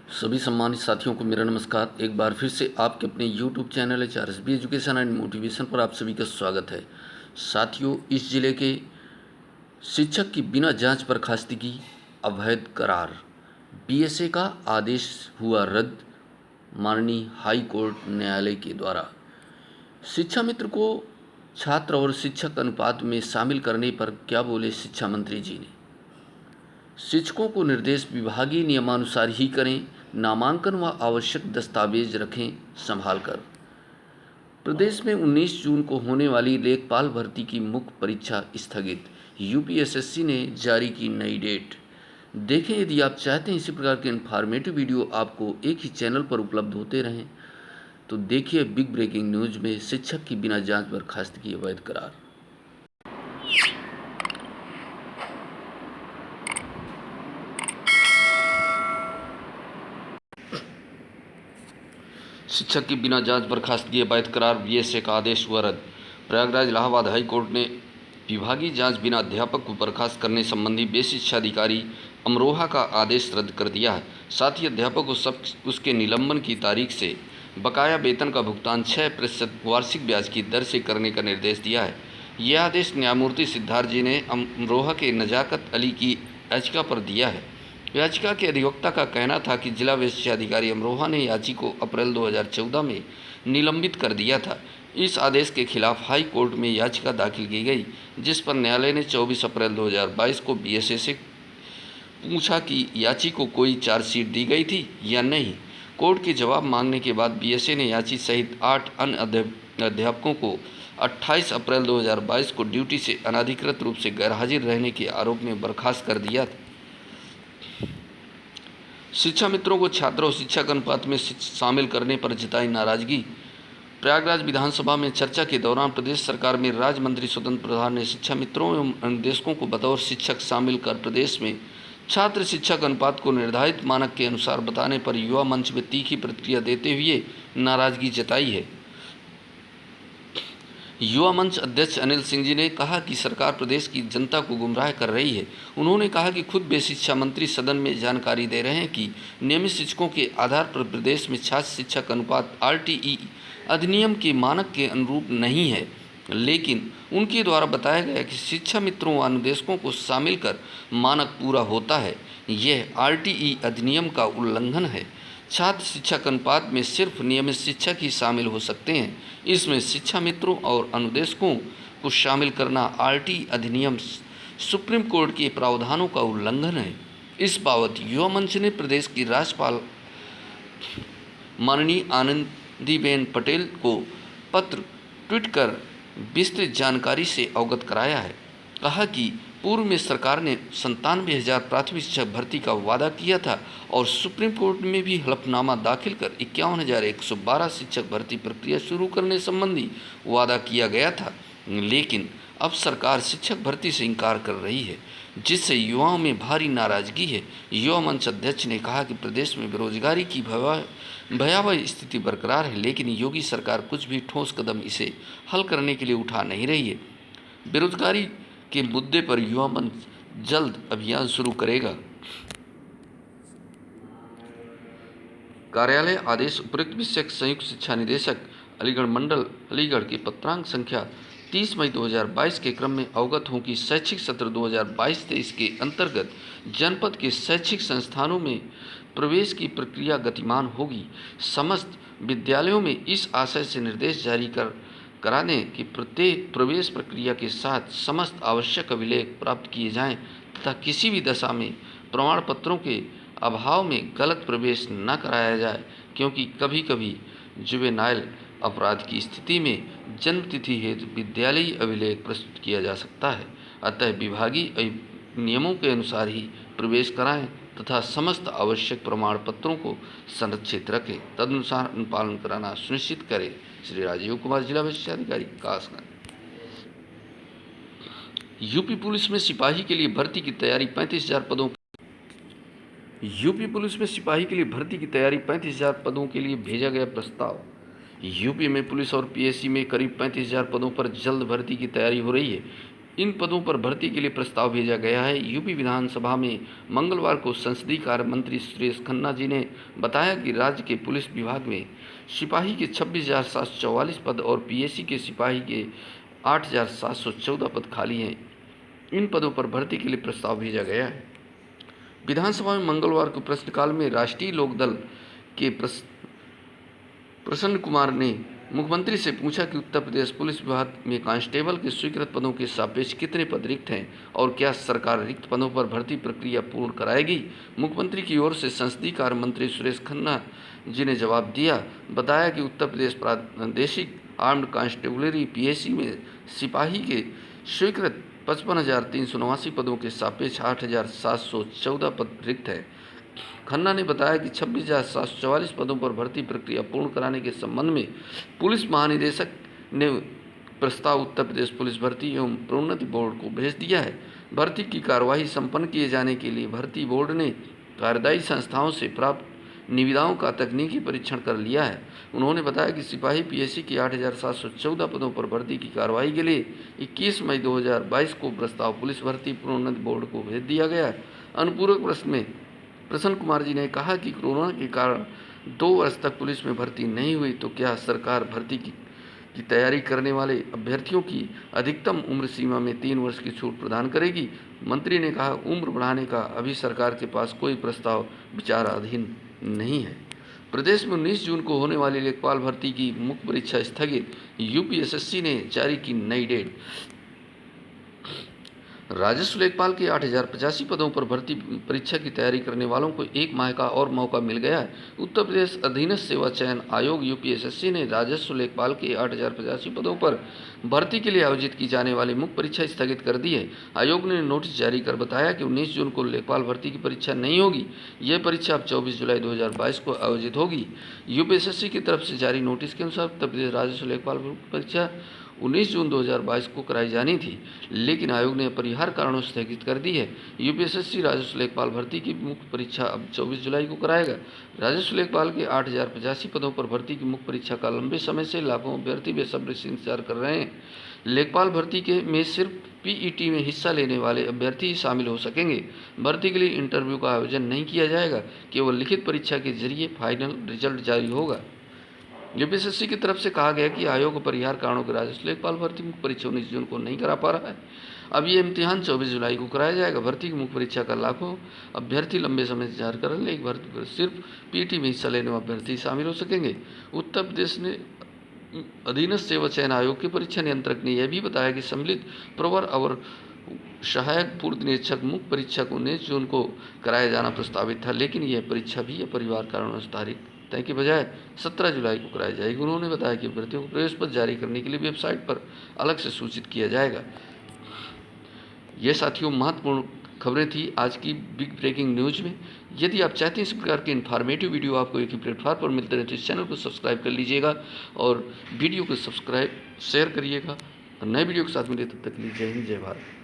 सभी सम्मानित साथियों को मेरा नमस्कार। एक बार फिर से आपके अपने YouTube channel HRSB education and motivation पर आप सभी का स्वागत है। साथियों, इस जिले के शिक्षक की बिना जांच बर्खास्तगी की अवैध करार, BSA का आदेश हुआ रद्द। माननीय हाई कोर्ट न्यायालय के द्वारा शिक्षा मित्र को छात्र और शिक्षक अनुपात में शामिल करने पर क्या बोले शिक्षा मंत्री जी ने। शिक्षकों को निर्देश विभागीय नियमानुसार ही करें, नामांकन व आवश्यक दस्तावेज रखें संभाल कर। प्रदेश में 19 जून को होने वाली लेखपाल भर्ती की मुख्य परीक्षा स्थगित, UPSSC ने जारी की नई डेट। देखें, यदि आप चाहते हैं इसी प्रकार के इन्फॉर्मेटिव वीडियो आपको एक ही चैनल पर उपलब्ध होते रहें तो देखिए बिग ब्रेकिंग न्यूज़ में शिक्षक की बिना जांच बर्खास्तगी अवैध करार। शिक्षक की बिना जांच बर्खास्तगी अवैध करार, BSA का आदेश हुआ रद्द। प्रयागराज इलाहाबाद हाई कोर्ट ने विभागीय जांच बिना अध्यापक को बर्खास्त करने संबंधी बेसिक शिक्षा अधिकारी अमरोहा का आदेश रद्द कर दिया है। साथ ही अध्यापक को उसके निलंबन की तारीख से बकाया वेतन का भुगतान 6% वार्षिक ब्याज की दर से करने का निर्देश दिया है। यह आदेश न्यायमूर्ति सिद्धार्थ जी ने अमरोहा के नजाकत अली की याचिका पर दिया है। याचिका के अधिवक्ता का कहना था कि जिला विशिष्ट अधिकारी अमरोहा ने याची को अप्रैल 2014 में निलंबित कर दिया था। इस आदेश के खिलाफ हाई कोर्ट में याचिका दाखिल की गई, जिस पर न्यायालय ने 24 अप्रैल 2022 को BSA से पूछा कि याची को कोई चार्जशीट दी गई थी या नहीं। कोर्ट के जवाब मांगने के बाद BSA ने याची सहित 8 अन्य अध्यापकों को 28 अप्रैल 2022 को ड्यूटी से अनधिकृत रूप से गैरहाजिर रहने के आरोप में बर्खास्त कर दिया था। शिक्षा मित्रों को छात्र और शिक्षक अनुपात में शामिल करने पर जताई नाराजगी। प्रयागराज विधानसभा में चर्चा के दौरान प्रदेश सरकार में राज्य मंत्री स्वतंत्र प्रभार ने शिक्षा मित्रों एवं अनुदेशकों को बतौर शिक्षक शामिल कर प्रदेश में छात्र शिक्षक अनुपात को निर्धारित मानक के अनुसार बताने पर युवा मंच में तीखी प्रतिक्रिया देते हुए नाराजगी जताई है। युवा मंच अध्यक्ष अनिल सिंह जी ने कहा कि सरकार प्रदेश की जनता को गुमराह कर रही है। उन्होंने कहा कि खुद वे शिक्षा मंत्री सदन में जानकारी दे रहे हैं कि नियमित शिक्षकों के आधार पर प्रदेश में छात्र शिक्षक अनुपात RTE अधिनियम के मानक के अनुरूप नहीं है, लेकिन उनके द्वारा बताया गया कि शिक्षा मित्रों व अनुदेशकों को शामिल कर मानक पूरा होता है। यह RTE अधिनियम का उल्लंघन है। छात्र शिक्षक अनुपात में सिर्फ नियमित शिक्षक ही शामिल हो सकते हैं। इसमें शिक्षा मित्रों और अनुदेशकों को शामिल करना RTE अधिनियम सुप्रीम कोर्ट के प्रावधानों का उल्लंघन है। इस बाबत युवा मंच ने प्रदेश की राज्यपाल माननीय आनंदीबेन पटेल को पत्र ट्वीट कर विस्तृत जानकारी से अवगत कराया है। कहा कि पूर्व में सरकार ने 97,000 प्राथमिक शिक्षक भर्ती का वादा किया था और सुप्रीम कोर्ट में भी हलफनामा दाखिल कर 51,112 शिक्षक भर्ती प्रक्रिया शुरू करने संबंधी वादा किया गया था, लेकिन अब सरकार शिक्षक भर्ती से इनकार कर रही है, जिससे युवाओं में भारी नाराजगी है। युवा मंच अध्यक्ष ने कहा कि प्रदेश में बेरोजगारी की भयावह स्थिति बरकरार है, लेकिन योगी सरकार कुछ भी ठोस कदम इसे हल करने के लिए उठा नहीं रही है। बेरोजगारी के मुद्दे पर युवा मंच जल्द अभियान शुरू करेगा। कार्यालय आदेश उपयुक्त विषयक संयुक्त शिक्षा निदेशक अलीगढ़ मंडल अलीगढ़ के पत्रांक संख्या 30 मई 2022 के क्रम में अवगत हों कि शैक्षिक सत्र 2022-23 के अंतर्गत जनपद के शैक्षिक संस्थानों में प्रवेश की प्रक्रिया गतिमान होगी। समस्त विद्यालयों में इस आशय से निर्देश जारी करा दें कि प्रत्येक प्रवेश प्रक्रिया के साथ समस्त आवश्यक अभिलेख प्राप्त किए जाएं तथा किसी भी दशा में प्रमाण पत्रों के अभाव में गलत प्रवेश न कराया जाए, क्योंकि कभी कभी जुवेनाइल अपराध की स्थिति में जन्मतिथि हेतु विद्यालयी अभिलेख प्रस्तुत किया जा सकता है। अतः विभागीय नियमों के अनुसार ही प्रवेश कराएं तथा समस्त आवश्यक प्रमाण पत्रों को संरक्षित रखें, तदनुसार अनुपालन कराना सुनिश्चित करें। श्री राजीव कुमार, जिला विशिष्ट अधिकारी, कासगंज। यूपी पुलिस में सिपाही के लिए भर्ती की तैयारी 35,000 पदों। यूपी पुलिस में सिपाही के लिए भर्ती की तैयारी 35,000 पदों के लिए भेजा गया प्रस्ताव। यूपी में पुलिस और PSC में करीब 35,000 पदों पर जल्द भर्ती की तैयारी हो रही है। इन पदों पर भर्ती के लिए प्रस्ताव भेजा गया है। यूपी विधानसभा में मंगलवार को संसदीय कार्य मंत्री सुरेश खन्ना जी ने बताया कि राज्य के पुलिस विभाग में सिपाही के 26,744 पद और पीएसी के सिपाही के 8,714 पद खाली हैं। इन पदों पर भर्ती के लिए प्रस्ताव भेजा गया है। विधानसभा में मंगलवार को प्रश्नकाल में राष्ट्रीय लोकदल के प्रसन्न कुमार ने मुख्यमंत्री से पूछा कि उत्तर प्रदेश पुलिस विभाग में कांस्टेबल के स्वीकृत पदों के सापेक्ष कितने पद रिक्त हैं और क्या सरकार रिक्त पदों पर भर्ती प्रक्रिया पूर्ण कराएगी। मुख्यमंत्री की ओर से संसदीय कार्य मंत्री सुरेश खन्ना जी ने जवाब दिया, बताया कि उत्तर प्रदेश प्रादेशिक आर्म्ड कांस्टेबलरी पीएसी में सिपाही के स्वीकृत 55,389 पदों के सापेक्ष 8,714 पद रिक्त हैं। खन्ना ने बताया कि 26,744 पदों पर भर्ती प्रक्रिया पूर्ण कराने के संबंध में पुलिस महानिदेशक ने प्रस्ताव उत्तर प्रदेश पुलिस भर्ती एवं प्रोन्नति बोर्ड को भेज दिया है। भर्ती की कार्यवाही संपन्न किए जाने के लिए भर्ती बोर्ड ने कार्यदायी संस्थाओं से प्राप्त निविदाओं का तकनीकी परीक्षण कर लिया है। उन्होंने बताया कि सिपाही पीएसी की 8,714 पदों पर भर्ती की कार्रवाई के लिए 21 मई 2022 को प्रस्ताव पुलिस भर्ती प्रोन्नति बोर्ड को भेज दिया गया है। अनुपूरक प्रश्न में प्रसन्न कुमार जी ने कहा कि कोरोना के कारण 2 वर्ष तक पुलिस में भर्ती नहीं हुई तो क्या सरकार भर्ती की तैयारी करने वाले अभ्यर्थियों की अधिकतम उम्र सीमा में 3 वर्ष की छूट प्रदान करेगी। मंत्री ने कहा, उम्र बढ़ाने का अभी सरकार के पास कोई प्रस्ताव विचाराधीन नहीं है। प्रदेश में 19 जून को होने वाली लेखपाल भर्ती की मुख्य परीक्षा स्थगित, यूपीएसएससी ने जारी की नई डेट। राजस्व लेखपाल के 8,085 पदों पर भर्ती परीक्षा की तैयारी करने वालों को 1 माह का और मौका मिल गया है। उत्तर प्रदेश अधीनस्थ सेवा चयन आयोग यूपीएसएससी ने राजस्व लेखपाल के 8,085 पदों पर भर्ती के लिए आयोजित की जाने वाली मुख्य परीक्षा स्थगित कर दी है। आयोग ने नोटिस जारी कर बताया कि 19 जून को लेखपाल भर्ती की परीक्षा नहीं होगी। यह परीक्षा अब 24 जुलाई 2022 को आयोजित होगी। यूपीएसएससी की तरफ से जारी नोटिस के अनुसार उत्तर प्रदेश राजस्व लेखपाल परीक्षा 19 जून 2022 को कराई जानी थी, लेकिन आयोग ने अपरिहार्य कारणों से स्थगित कर दी है। यूपीएसएससी राजस्व लेखपाल भर्ती की मुख्य परीक्षा अब 24 जुलाई को कराएगा। राजस्व लेखपाल के 8,085 पदों पर भर्ती की मुख्य परीक्षा का लंबे समय से लाखों अभ्यर्थी बेसब्री से इंतजार कर रहे हैं। लेखपाल भर्ती के में सिर्फ पीईटी में हिस्सा लेने वाले अभ्यर्थी ही शामिल हो सकेंगे। भर्ती के लिए इंटरव्यू का आयोजन नहीं किया जाएगा, केवल लिखित परीक्षा के जरिए फाइनल रिजल्ट जारी होगा। यूपीएसएससी की तरफ से कहा गया कि आयोग अपरिहार्य कारणों के राजस्व लेखपाल भर्ती मुख्य परीक्षा 19 जून को नहीं करा पा रहा है। अब ये इम्तिहान 24 जुलाई को कराया जाएगा। भर्ती की मुख्य परीक्षा का लाखों अभ्यर्थी लंबे समय से इंतजार कर रहे हैं, भर्ती पर सिर्फ पीटी में हिस्सा लेने वाले अभ्यर्थी शामिल हो सकेंगे। उत्तर प्रदेश ने अधीनस्थ सेवा चयन आयोग के परीक्षा नियंत्रक ने यह भी बताया कि सम्मिलित प्रवर और सहायक पूर्व निरीक्षक मुख्य परीक्षा को 19 जून को कराया जाना प्रस्तावित था, लेकिन यह परीक्षा भी अपरिहार्य कारणों से तारीख तय के बजाय 17 जुलाई को कराई जाएगी। उन्होंने बताया कि अभ्यर्थियों को प्रवेश पत्र जारी करने के लिए वेबसाइट पर अलग से सूचित किया जाएगा। ये साथियों महत्वपूर्ण खबरें थी आज की बिग ब्रेकिंग न्यूज में। यदि आप चाहते हैं इस प्रकार के इन्फॉर्मेटिव वीडियो आपको एक ही प्लेटफॉर्म पर मिलते रहे तो इस चैनल को सब्सक्राइब कर लीजिएगा और वीडियो को सब्सक्राइब शेयर करिएगा। और नए वीडियो के साथ मिले तब तक के लिए जय हिंद, जय भारत।